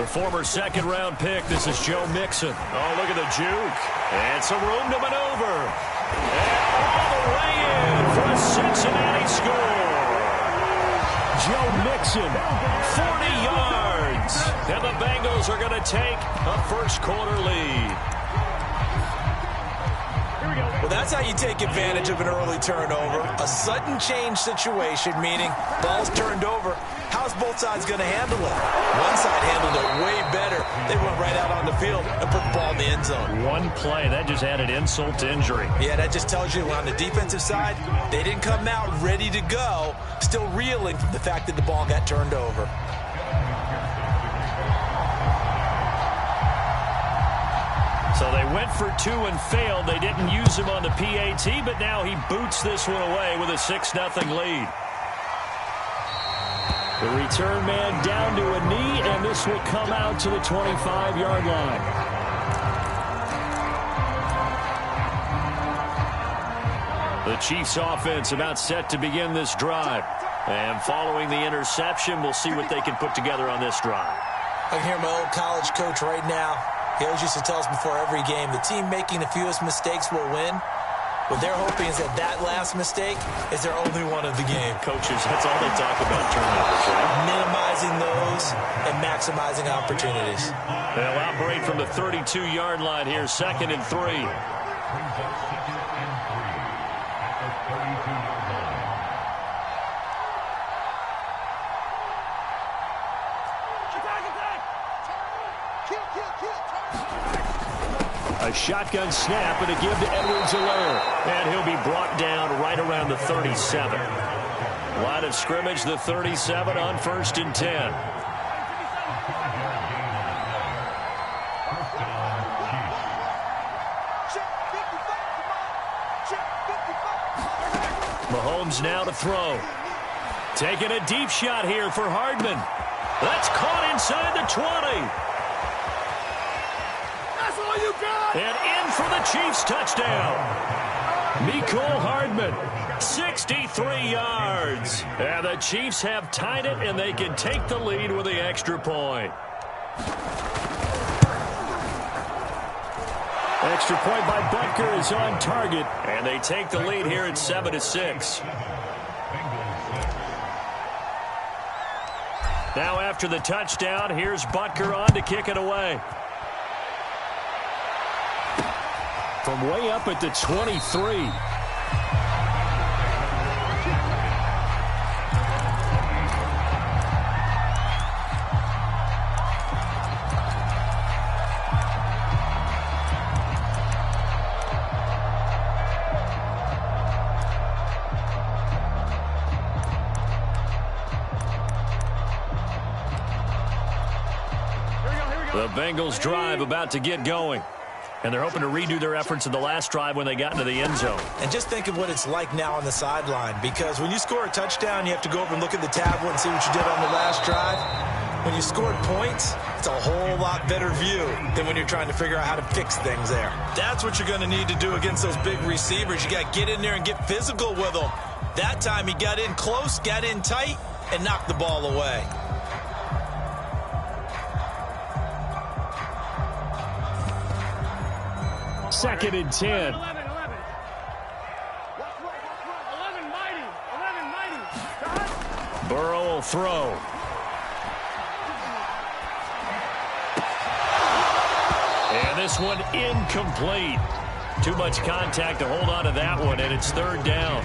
The former second-round pick, this is Joe Mixon. Oh, look at the juke. And some room to maneuver. And all the way in for a Cincinnati score. Joe Mixon, 40 yards. And the Bengals are going to take a first-quarter lead. Well, that's how you take advantage of an early turnover. A sudden change situation, meaning ball's turned over. How's both sides going to handle it? One side handled it way better. They went right out on the field and put the ball in the end zone. One play, that just added insult to injury. Yeah, that just tells you on the defensive side, they didn't come out ready to go, still reeling from the fact that the ball got turned over. So they went for two and failed. They didn't use him on the PAT, but now he boots this one away with a 6-0 lead. The return man down to a knee, and this will come out to the 25-yard line. The Chiefs offense about set to begin this drive. And following the interception, we'll see what they can put together on this drive. I can hear my old college coach right now. He always used to tell us before every game, the team making the fewest mistakes will win. What they're hoping is that last mistake is their only one of the game. Coaches, that's all they talk about, turnovers, right? Minimizing those and maximizing opportunities. They'll operate from the 32-yard line here, 2nd and 3. A shotgun snap and a give to Edwards-Helaire. And he'll be brought down right around the 37. Line of scrimmage, the 37 on 1st and 10. Mahomes now to throw. Taking a deep shot here for Hardman. That's caught inside the 20. And in for the Chiefs touchdown. Mecole Hardman, 63 yards. And the Chiefs have tied it, and they can take the lead with the extra point. Extra point by Butker is on target, and they take the lead here at 7-6. Now after the touchdown, here's Butker on to kick it away. From way up at the 23. The Bengals drive about to get going. And they're hoping to redo their efforts in the last drive when they got into the end zone. And just think of what it's like now on the sideline. Because when you score a touchdown, you have to go over and look at the tablet and see what you did on the last drive. When you scored points, it's a whole lot better view than when you're trying to figure out how to fix things there. That's what you're going to need to do against those big receivers. You got to get in there and get physical with them. That time he got in close, got in tight, and knocked the ball away. Second and 10. 11. Burrow will throw. And this one incomplete. Too much contact to hold on to that one, and it's 3rd down.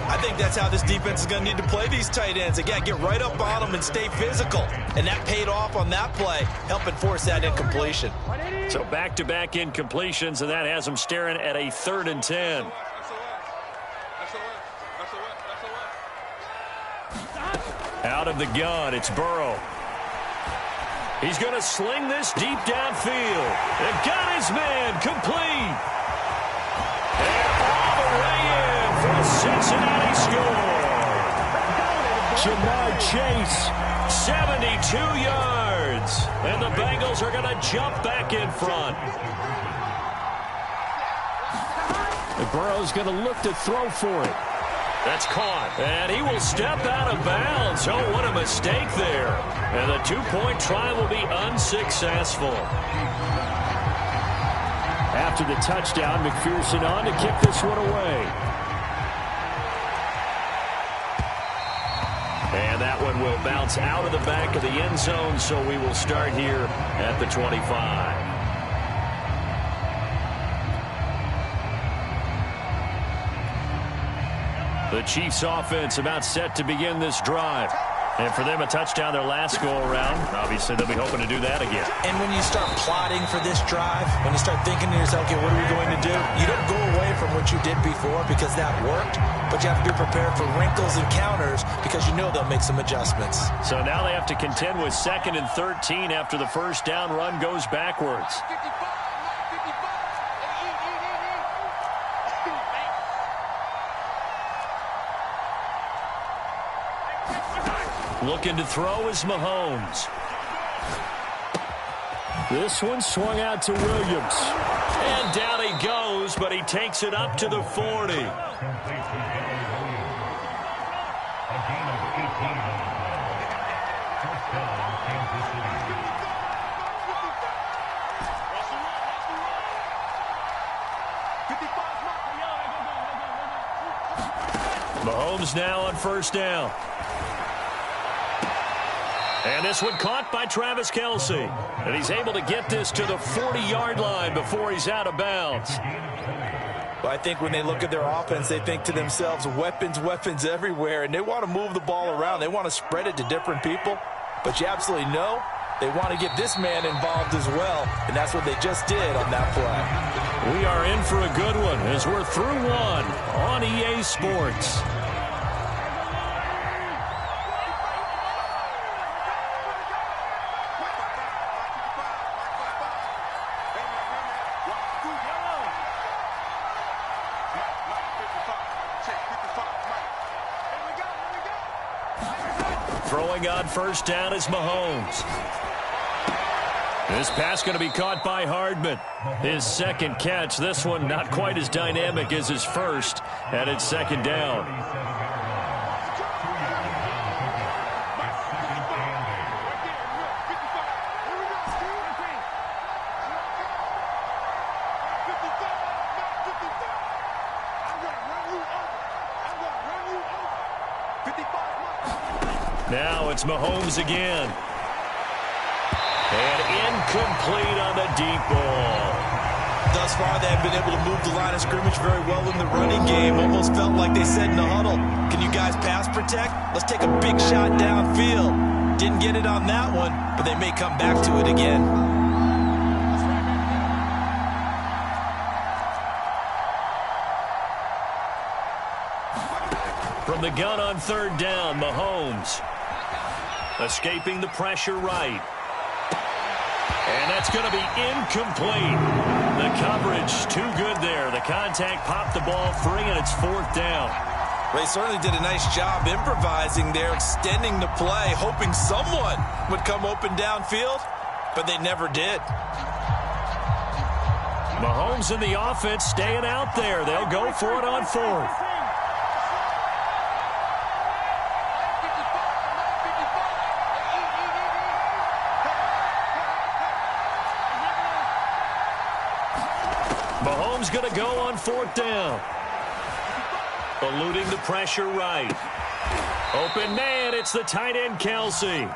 I think that's how this defense is going to need to play these tight ends. They got to get right up on them and stay physical. And that paid off on that play, helping force that incompletion. So back-to-back incompletions, and that has them staring at a 3rd and 10. Out of the gun, it's Burrow. He's going to sling this deep downfield. And got his man complete. And all the way in for a Cincinnati score. Jamar Chase, 72 yards. And the Bengals are going to jump back in front. And Burrow's going to look to throw for it. That's caught. And he will step out of bounds. Oh, what a mistake there. And the two-point try will be unsuccessful. After the touchdown, McPherson on to kick this one away. And that one will bounce out of the back of the end zone, so we will start here at the 25. The Chiefs offense about set to begin this drive. And for them, a touchdown their last go-around. Obviously, they'll be hoping to do that again. And when you start plotting for this drive, when you start thinking to yourself, okay, what are we going to do? You don't go away from what you did before because that worked, but you have to be prepared for wrinkles and counters because you know they'll make some adjustments. So now they have to contend with 2nd and 13 after the first down run goes backwards. Looking to throw is Mahomes. This one swung out to Williams. And down he goes, but he takes it up to the 40. Mahomes now on first down. And this one caught by Travis Kelce. And he's able to get this to the 40-yard line before he's out of bounds. Well, I think when they look at their offense, they think to themselves, weapons, weapons everywhere. And they want to move the ball around. They want to spread it to different people. But you absolutely know they want to get this man involved as well. And that's what they just did on that play. We are in for a good one as we're through one on EA Sports. Throwing on first down is Mahomes. This pass going to be caught by Hardman. His second catch. This one not quite as dynamic as his first. And it's second down. Now it's Mahomes again. And incomplete on the deep ball. Thus far, they have been able to move the line of scrimmage very well in the running game. Almost felt like they said in the huddle, can you guys pass protect? Let's take a big shot downfield. Didn't get it on that one, but they may come back to it again. From the gun on third down, Mahomes. Escaping the pressure right. And that's going to be incomplete. The coverage too good there. The contact popped the ball free, and it's fourth down. They certainly did a nice job improvising there, extending the play, hoping someone would come open downfield, but they never did. Mahomes and the offense staying out there. They'll go for it on fourth. Mahomes going to go on fourth down. Eluding the pressure right. Open man, it's the tight end Kelce.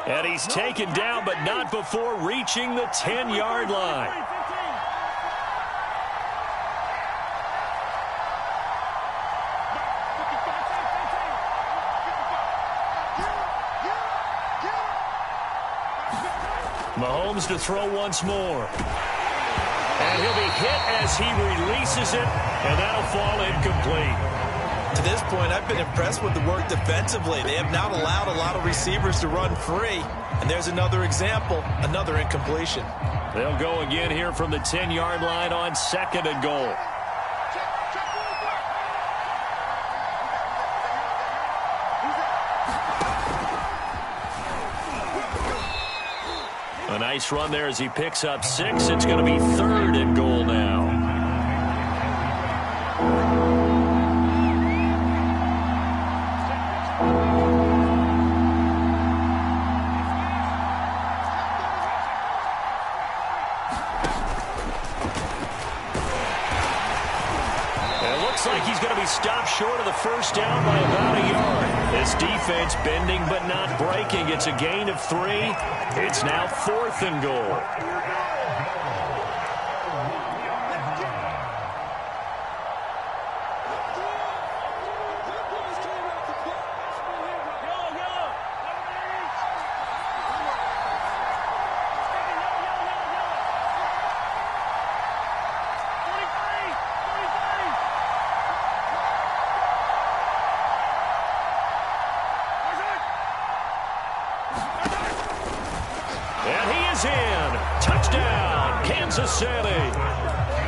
And he's taken down, but not before reaching the 10-yard line. Mahomes to throw once more. And he'll be hit as he releases it, and that'll fall incomplete. To this point, I've been impressed with the work defensively. They have not allowed a lot of receivers to run free. And there's another example, another incompletion. They'll go again here from the 10-yard line on second and goal. A nice run there as he picks up 6. It's going to be third and goal now. Looks like he's going to be stopped short of the first down by about a yard. This defense bending but not breaking. It's a gain of 3. It's now 4th and goal. And he is in. Touchdown, Kansas City.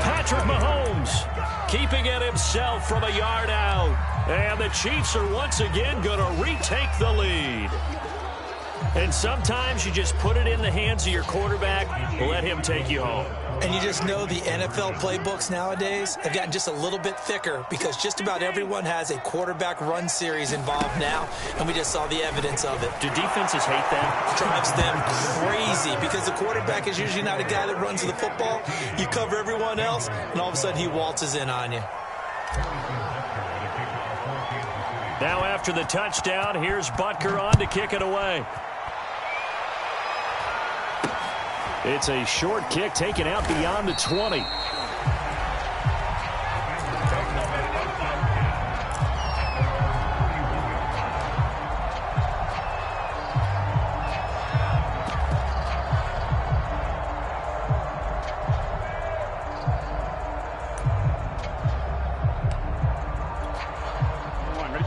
Patrick Mahomes keeping it himself from a yard out. And the Chiefs are once again going to retake the lead. And sometimes you just put it in the hands of your quarterback, let him take you home. And you just know the NFL playbooks nowadays have gotten just a little bit thicker because just about everyone has a quarterback run series involved now, and we just saw the evidence of it. Do defenses hate that? Drives them crazy because the quarterback is usually not a guy that runs the football. You cover everyone else, and all of a sudden he waltzes in on you. Now after the touchdown, here's Butker on to kick it away. It's a short kick taken out beyond the 20.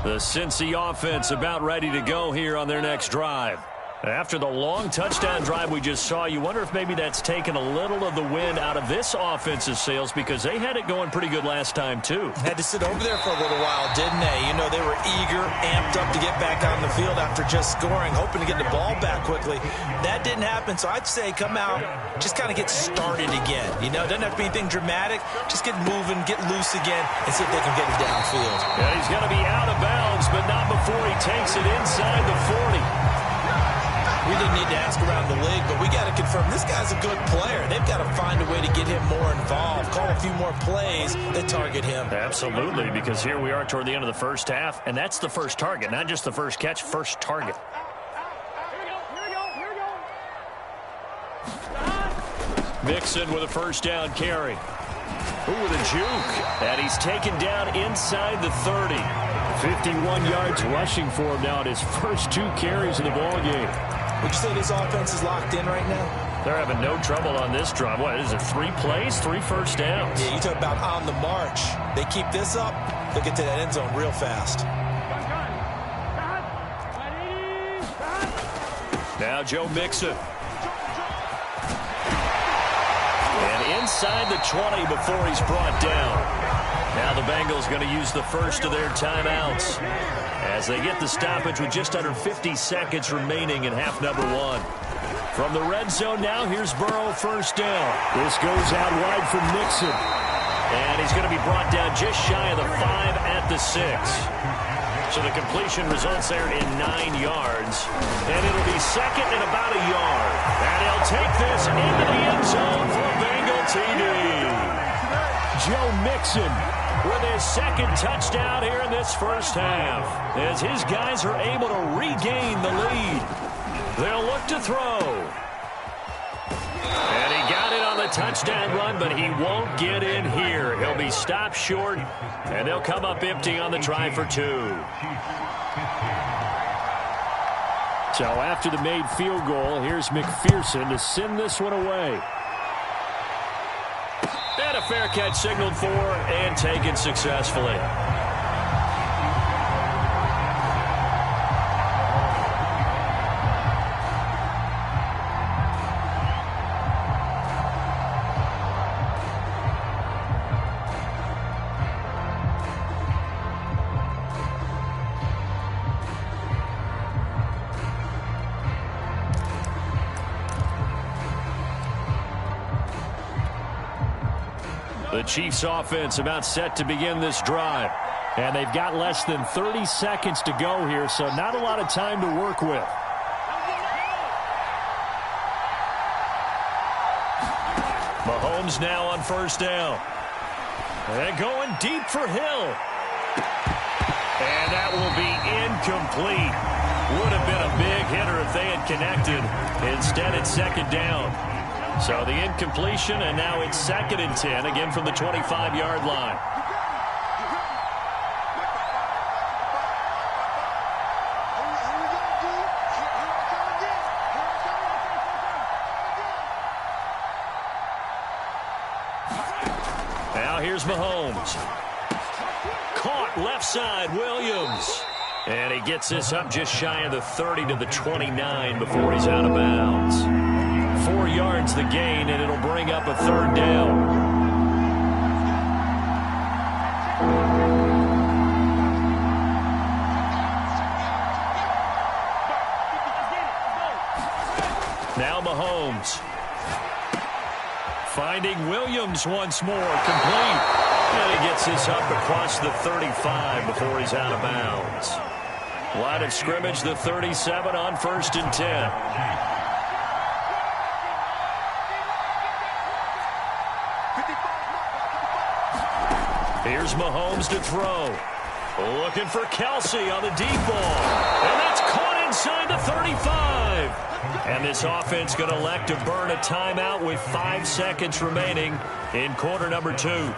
The Cincy offense about ready to go here on their next drive. After the long touchdown drive we just saw, you wonder if maybe that's taken a little of the wind out of this offense's sails because they had it going pretty good last time, too. Had to sit over there for a little while, didn't they? You know, they were eager, amped up to get back on the field after just scoring, hoping to get the ball back quickly. That didn't happen, so I'd say come out, just kind of get started again. You know, it doesn't have to be anything dramatic. Just get moving, get loose again, and see if they can get it downfield. Yeah, he's going to be out of bounds, but not before he takes it inside the 40. We didn't need to ask around the league, but we got to confirm this guy's a good player. They've got to find a way to get him more involved, call a few more plays that target him. Absolutely, because here we are toward the end of the first half, and that's the first target, not just the first catch, first target. Mixon with a first down carry. Ooh, with a juke. And he's taken down inside the 30. 51 yards rushing for him now at his first 2 carries of the ball game. Would you say this offense is locked in right now? They're having no trouble on this drive. What is it, 3 plays, 3 first downs? Yeah, you talk about on the march. They keep this up, they'll get to that end zone real fast. Now Joe Mixon. And inside the 20 before he's brought down. Now the Bengals going to use the first of their timeouts as they get the stoppage with just under 50 seconds remaining in half number 1. From the red zone now, here's Burrow, first down. This goes out wide from Mixon. And he's going to be brought down just shy of the 5 at the 6. So the completion results there in 9 yards. And it'll be second and about a yard. And he'll take this into the end zone for a Bengal TD. Joe Mixon with his second touchdown here in this first half. As his guys are able to regain the lead. They'll look to throw. And he got it on the touchdown run, but he won't get in here. He'll be stopped short, and they'll come up empty on the try for 2. So after the made field goal, here's McPherson to send this one away. And a fair catch signaled for and taken successfully. The Chiefs offense about set to begin this drive. And they've got less than 30 seconds to go here, so not a lot of time to work with. Mahomes now on first down. And going deep for Hill. And that will be incomplete. Would have been a big hitter if they had connected. Instead, it's second down. So the incompletion, and now it's 2nd and 10, again from the 25-yard line. Now here's Mahomes. Caught left side, Williams. And he gets this up just shy of the 30 to the 29 before he's out of bounds. 4 yards the gain, and it'll bring up a 3rd down. Now Mahomes. Finding Williams once more, complete. And he gets this up across the 35 before he's out of bounds. Line of scrimmage, the 37 on 1st and 10. Here's Mahomes to throw. Looking for Kelsey on the deep ball. And that's caught inside the 35. And this offense going to elect to burn a timeout with 5 seconds remaining in quarter number 2.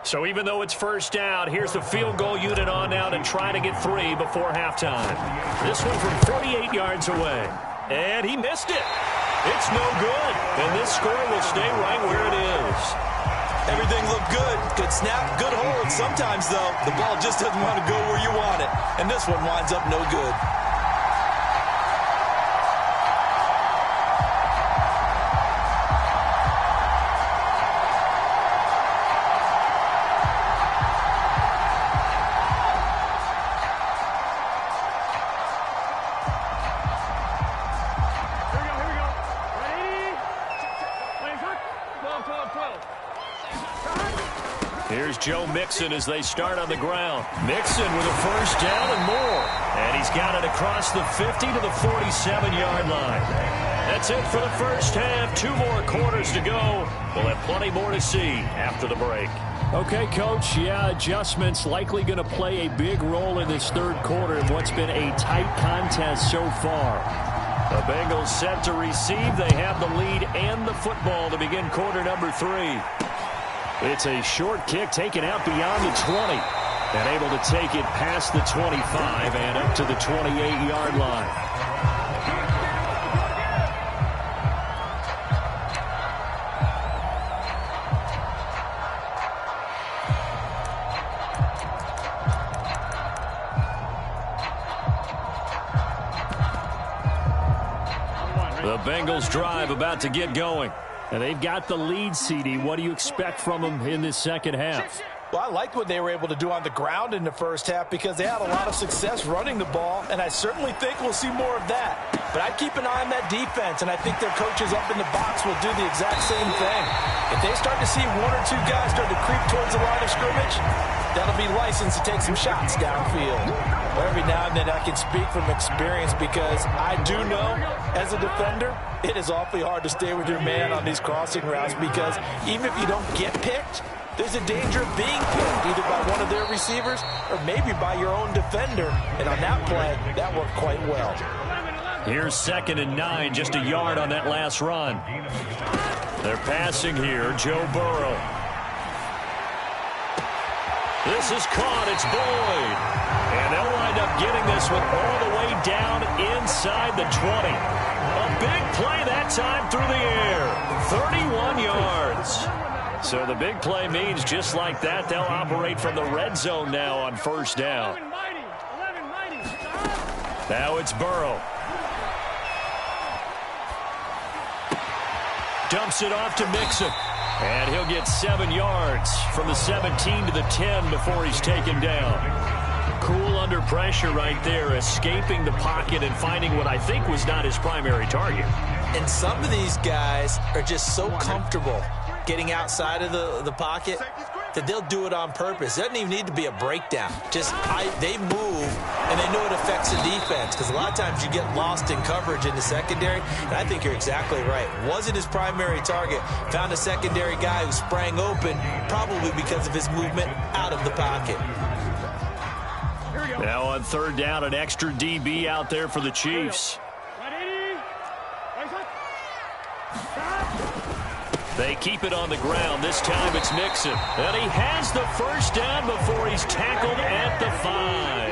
So even though it's first down, here's the field goal unit on now to try to get 3 before halftime. This one from 48 yards away. And he missed it. It's no good. And this score will stay right where it is. Everything looked good. Good snap, good hold. Sometimes, though, the ball just doesn't want to go where you want it. And this one winds up no good. Here's Joe Mixon as they start on the ground. Mixon with a first down and more. And he's got it across the 50 to the 47-yard line. That's it for the first half. 2 more quarters to go. We'll have plenty more to see after the break. Okay, Coach, yeah, adjustments likely going to play a big role in this 3rd quarter in what's been a tight contest so far. The Bengals set to receive. They have the lead and the football to begin quarter number 3. It's a short kick taken out beyond the 20 and able to take it past the 25 and up to the 28-yard line. The Bengals drive about to get going. And they've got the lead, CD. What do you expect from them in this second half? Well, I liked what they were able to do on the ground in the first half because they had a lot of success running the ball, and I certainly think we'll see more of that. But I'd keep an eye on that defense, and I think their coaches up in the box will do the exact same thing. If they start to see 1 or 2 guys start to creep towards the line of scrimmage, that'll be licensed to take some shots downfield. But every now and then I can speak from experience because I do know, as a defender, it is awfully hard to stay with your man on these crossing routes because even if you don't get picked, there's a danger of being picked either by one of their receivers or maybe by your own defender. And on that play, that worked quite well. Here's 2nd and 9, just a yard on that last run. They're passing here, Joe Burrow. This is caught, it's Boyd. And they'll wind up getting this one all the way down inside the 20. A big play that time through the air. 31 yards. So the big play means just like that, they'll operate from the red zone now on first down. Now it's Burrow. Dumps it off to Mixon. And he'll get 7 yards from the 17 to the 10 before he's taken down. Cool under pressure right there, escaping the pocket and finding what I think was not his primary target. And some of these guys are just so comfortable getting outside of the pocket that they'll do it on purpose. It doesn't even need to be a breakdown. Just they move and they know it affects the defense because a lot of times you get lost in coverage in the secondary, and I think you're exactly right. Wasn't his primary target. Found a secondary guy who sprang open, probably because of his movement out of the pocket. Now on third down, an extra DB out there for the Chiefs. They keep it on the ground. This time it's Mixon. And he has the first down before he's tackled at the 5.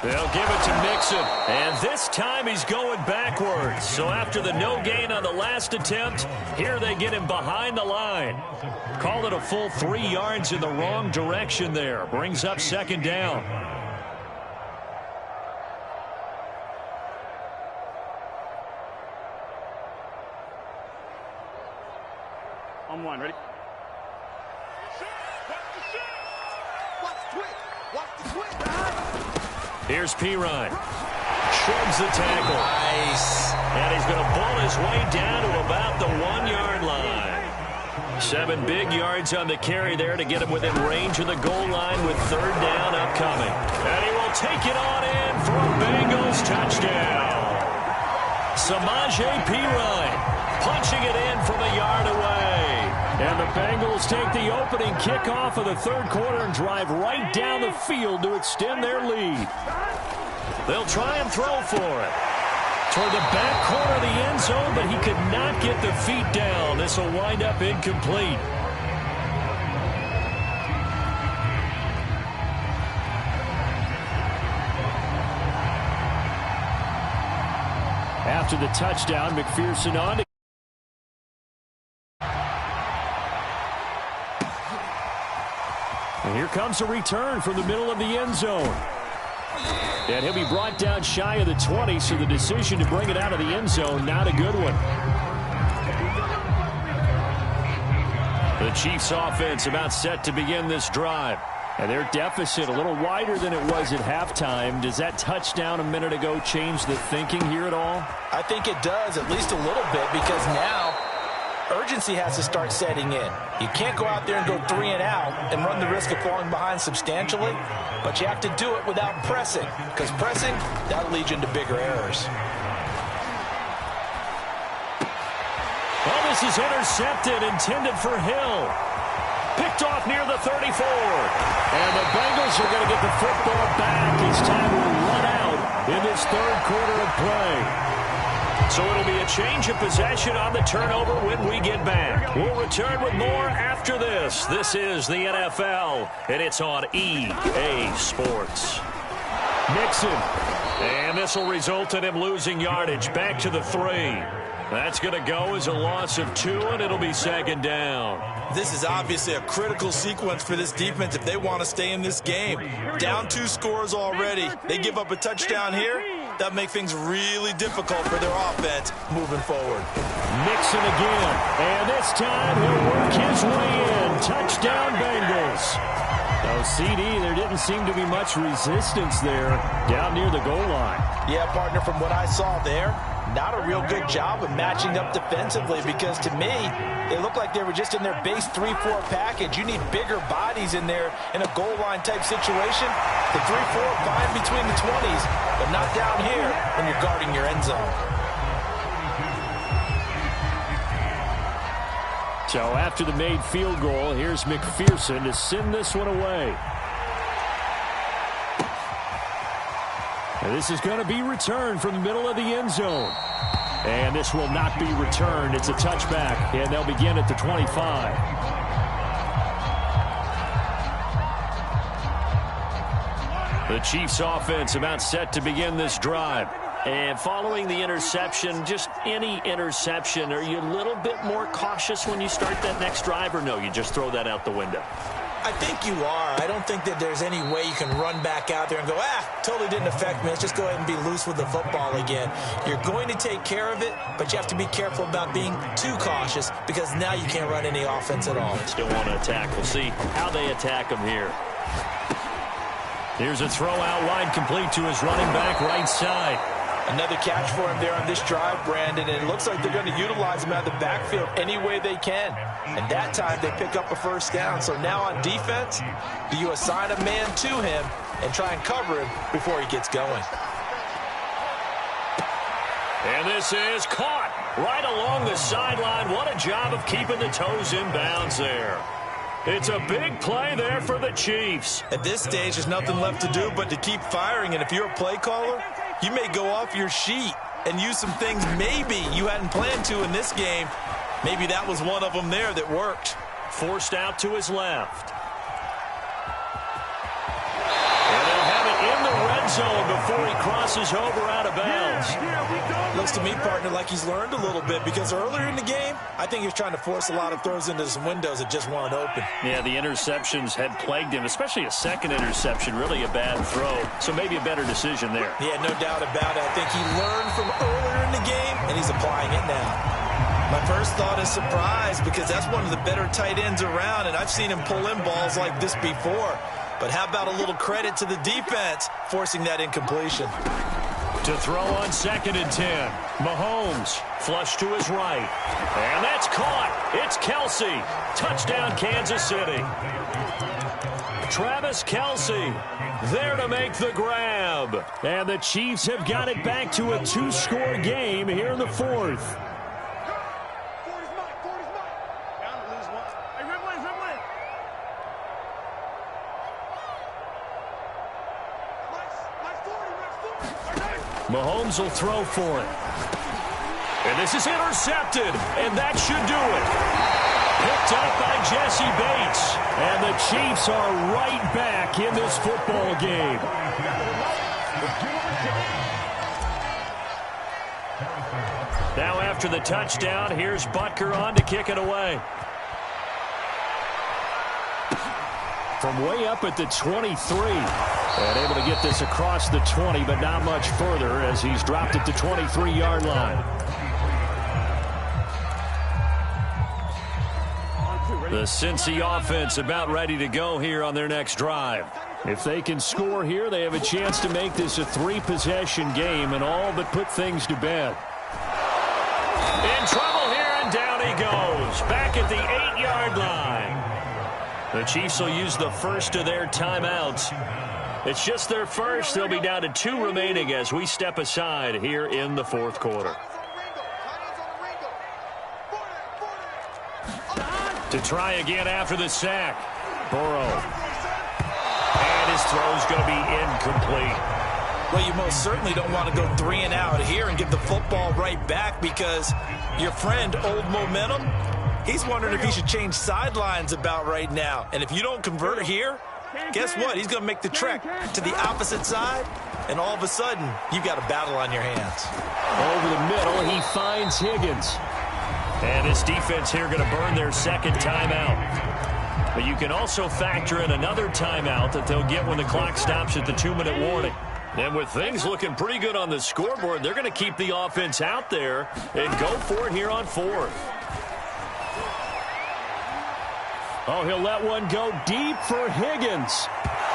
They'll give it to Mixon, and this time he's going backwards. So after the no gain on the last attempt, here they get him behind the line. Call it a full 3 yards in the wrong direction there. Brings up second down. On one, ready? Here's Pirine. Shrugs the tackle. Nice. And he's going to pull his way down to about the 1-yard line. 7 big yards on the carry there to get him within range of the goal line with third down upcoming. And he will take it on in for a Bengals touchdown. Samaje Pirine punching it in from a yard away. And the Bengals take the opening kickoff of the third quarter and drive right down the field to extend their lead. They'll try and throw for it. Toward the back corner of the end zone, but he could not get the feet down. This will wind up incomplete. After the touchdown, McPherson on to and here comes a return from the middle of the end zone. And he'll be brought down shy of the 20, so the decision to bring it out of the end zone, not a good one. The Chiefs offense about set to begin this drive. And their deficit a little wider than it was at halftime. Does that touchdown a minute ago change the thinking here at all? I think it does, at least a little bit, because now urgency has to start setting in. You can't go out there and go 3 and out and run the risk of falling behind substantially, but you have to do it without pressing, because pressing, that'll lead you into bigger errors. Well, this is intercepted, intended for Hill. Picked off near the 34. And the Bengals are going to get the football back as time will run out in this third quarter of play. So it'll be a change of possession on the turnover when we get back. We'll return with more after this. This is the NFL, and it's on EA Sports. Mixon. And this will result in him losing yardage back to the 3. That's going to go as a loss of 2, and it'll be second down. This is obviously a critical sequence for this defense if they want to stay in this game. Down 2 scores already. They give up a touchdown here. That'll make things really difficult for their offense moving forward. Mixon again. And this time he'll work his way in. Touchdown Bengals. No, CD, there didn't seem to be much resistance there down near the goal line. Yeah, partner, from what I saw there, not a real good job of matching up defensively, because to me, they looked like they were just in their base 3-4 package. You need bigger bodies in there in a goal line type situation. The 3-4 fine between the 20s, but not down here when you're guarding your end zone. So after the made field goal, here's McPherson to send this one away. And this is going to be returned from the middle of the end zone. And this will not be returned. It's a touchback, and they'll begin at the 25. The Chiefs offense about set to begin this drive. And following the interception, just any interception, are you a little bit more cautious when you start that next drive, or no, you just throw that out the window? I think you are. I don't think that there's any way you can run back out there and go, totally didn't affect me. Let's just go ahead and be loose with the football again. You're going to take care of it, but you have to be careful about being too cautious, because now you can't run any offense at all. Still want to attack. We'll see how they attack him here. Here's a throw out wide, complete to his running back right side. Another catch for him there on this drive, Brandon, and it looks like they're going to utilize him out of the backfield any way they can. And that time they pick up a first down. So now on defense, do you assign a man to him and try and cover him before he gets going? And this is caught right along the sideline. What a job of keeping the toes in bounds there. It's a big play there for the Chiefs. At this stage, there's nothing left to do but to keep firing. And if you're a play caller, you may go off your sheet and use some things maybe you hadn't planned to in this game. Maybe that was one of them there that worked. Forced out to his left. And they'll have it in the red zone before he crosses over out of bounds. Looks to me, partner, like he's learned a little bit, because earlier in the game, I think he was trying to force a lot of throws into some windows that just weren't open. Yeah, the interceptions had plagued him, especially a second interception, really a bad throw. So maybe a better decision there. Yeah, no doubt about it. I think he learned from earlier in the game, and he's applying it now. My first thought is surprise, because that's one of the better tight ends around, and I've seen him pull in balls like this before. But how about a little credit to the defense forcing that incompletion? To throw on 2nd and 10. Mahomes flush to his right. And that's caught. It's Kelsey. Touchdown, Kansas City. Travis Kelsey there to make the grab. And the Chiefs have got it back to a 2-score game here in the 4th. Mahomes will throw for it. And this is intercepted, and that should do it. Picked up by Jesse Bates. And the Chiefs are right back in this football game. Now after the touchdown, here's Butker on to kick it away. From way up at the 23. And able to get this across the 20, but not much further as he's dropped it to 23-yard line. The Cincy offense about ready to go here on their next drive. If they can score here, they have a chance to make this a 3-possession game and all but put things to bed. In trouble here, and down he goes. Back at the 8-yard line. The Chiefs will use the first of their timeouts. It's just their first. They'll be down to 2 remaining as we step aside here in the 4th quarter. To try again after the sack. Burrow. And his throw's going to be incomplete. Well, you most certainly don't want to go 3 and out here and give the football right back, because your friend, Old Momentum, he's wondering if he should change sidelines about right now. And if you don't convert here, guess what? He's going to make the trek to the opposite side, and all of a sudden, you've got a battle on your hands. Over the middle, he finds Higgins. And his defense here going to burn their 2nd timeout. But you can also factor in another timeout that they'll get when the clock stops at the 2-minute warning. And with things looking pretty good on the scoreboard, they're going to keep the offense out there and go for it here on 4th. Oh, he'll let one go deep for Higgins.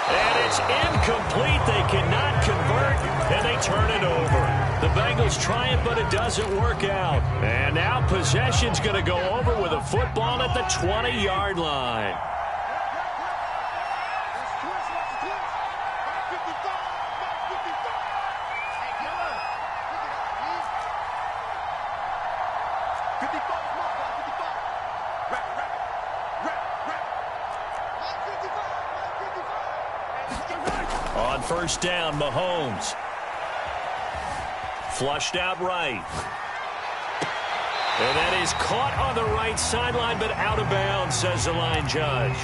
And it's incomplete. They cannot convert, and they turn it over. The Bengals try it, but it doesn't work out. And now possession's going to go over with a football at the 20-yard line. On 1st down, Mahomes. Flushed out right. And that is caught on the right sideline, but out of bounds, says the line judge.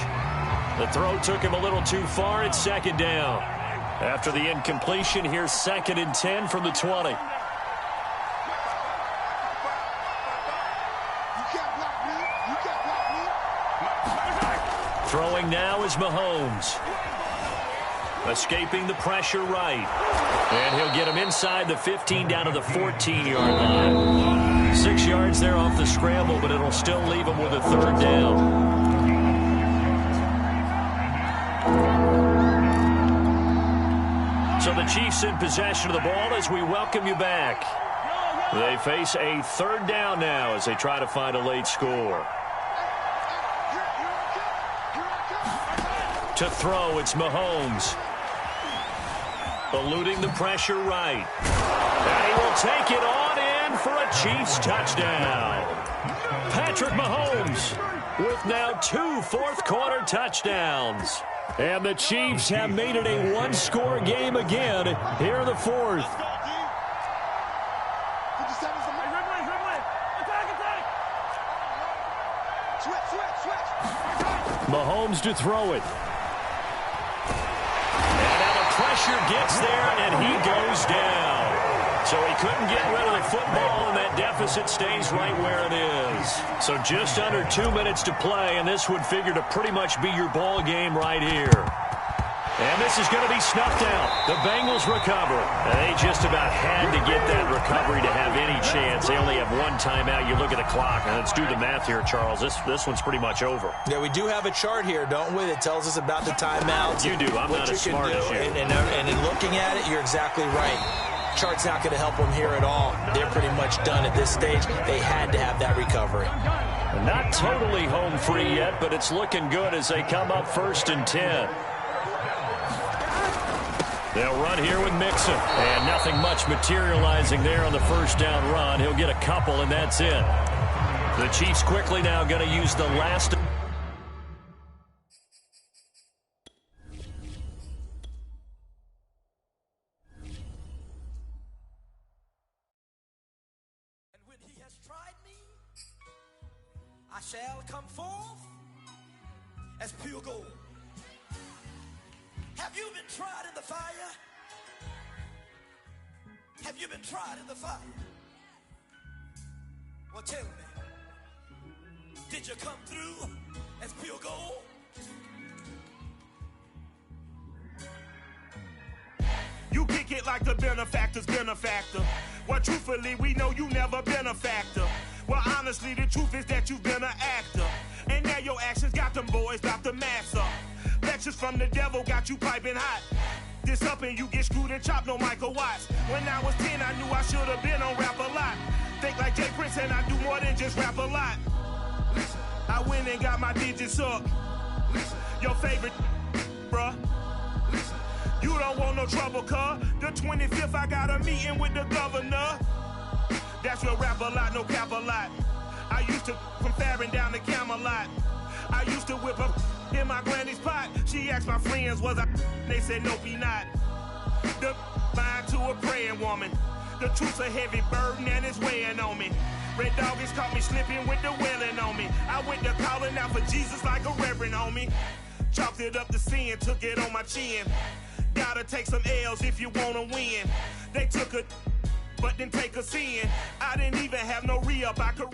The throw took him a little too far. It's 2nd down. After the incompletion, here's 2nd and 10 from the 20. Throwing now is Mahomes. Escaping the pressure right. And he'll get him inside the 15 down to the 14-yard line. 6 yards there off the scramble, but it'll still leave him with a 3rd down. So the Chiefs in possession of the ball as we welcome you back. They face a third down now as they try to find a late score. To throw, it's Mahomes. Eluding the pressure right. And he will take it on in for a Chiefs touchdown. Patrick Mahomes with now 2 fourth-quarter touchdowns. And the Chiefs have made it a one-score game again here in the fourth. Mahomes to throw it. And now the pressure gets there, and he goes down. So he couldn't get rid of the football, and that deficit stays right where it is. So just under 2 minutes to play, and this would figure to pretty much be your ball game right here. And this is going to be snuffed out. The Bengals recover. They just about had to get that recovery to have any chance. They only have one timeout. You look at the clock, and let's do the math here, Charles. This one's pretty much over. Yeah, we do have a chart here, don't we, that tells us about the timeouts. You do. I'm not as smart as you. And in looking at it, you're exactly right. Chart's not going to help them here at all. They're pretty much done at this stage. They had to have that recovery. Not totally home free yet, but it's looking good as they come up 1st and 10. They'll run here with Mixon. And nothing much materializing there on the first down run. He'll get a couple, and that's it. The Chiefs quickly now going to use the last. And when he has tried me, I shall come forth as pure gold. Have you been tried in the fire? Have you been tried in the fire? Well, tell me, did you come through as pure gold? You kick it like the benefactor's benefactor. Well, truthfully, we know you never been a factor. Well, honestly, the truth is that you've been an actor. And now your actions got them boys about to mass up. Lectures from the devil got you piping hot. This up and you get screwed and chopped, no Michael Watts. When I was 10, I knew I should have been on Rap a Lot. Think like Jay Prince and I do more than just rap a lot. I went and got my digits up. Your favorite, bruh. You don't want no trouble, cuz. The 25th, I got a meeting with the governor. That's real rap a lot, no cap a lot. I used to from Farron down to Camelot. I used to whip up in my granny's pot. She asked my friends, was I? They said, nope, he not. The line to a praying woman. The truth's a heavy burden and it's weighing on me. Red Doggies caught me slipping with the wailing on me. I went to calling out for Jesus like a reverend on me. Chalked it up to sin, took it on my chin. Gotta take some L's if you wanna win. They took a, but didn't take a sin. I didn't even have no re-up. I could